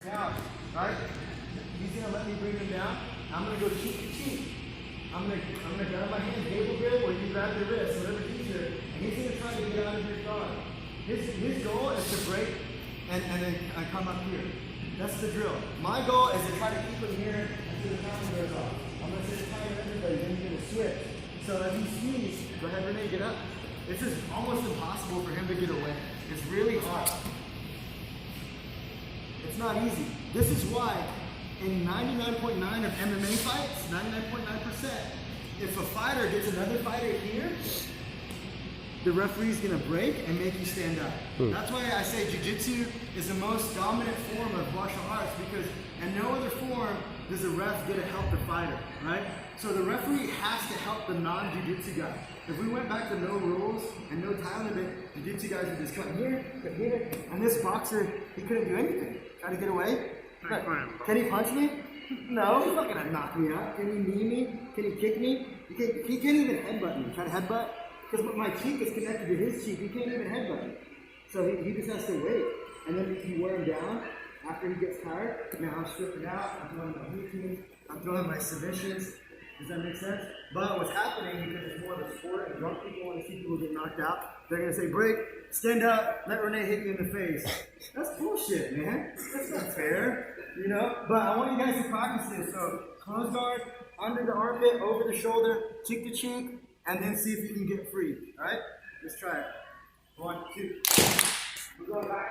Down, right? He's gonna let me bring him down. I'm gonna go cheek to cheek. I'm gonna grab my hand, table grip, or you grab your wrist, whatever's easier, and he's gonna try to get out of your guard. His goal is to break and then come up here. That's the drill. My goal is to try to keep him here until the counter goes off. I'm gonna sit tight on everybody, then you're gonna switch. So if he sneezes, go ahead, Renee, get up. This is almost impossible for him to get away. It's really hard. It's not easy. This is why in 99.9 of MMA fights, 99.9%, if a fighter gets another fighter here, the referee's gonna break and make you stand up. That's why I say jiu-jitsu is the most dominant form of martial arts, because in no other form does the ref get to help the fighter, right? So the referee has to help the non-jiu-jitsu guy. If we went back to no rules and no time limit, jiu-jitsu guys would just come here, and this boxer, he couldn't do anything. Try to get away. Can he punch me? No, he's not gonna knock me out. Can he knee me? Can he kick me? He can't even headbutt me. Try to headbutt? Because my cheek is connected to his cheek. He can't even headbutt me. So he just has to wait. And then if you wear him down, after he gets tired, now I'm stripping out, I'm throwing my routine, I'm throwing my submissions. Does that make sense? But what's happening, because it's more of a sport and drunk people want to see people get knocked out, they're going to say, break, stand up, let Renee hit you in the face. That's bullshit, man. That's not fair, you know? But I want you guys to practice this. So close guard, under the armpit, over the shoulder, cheek to cheek, and then see if you can get free, all right? Let's try it. 1, 2. We're going back.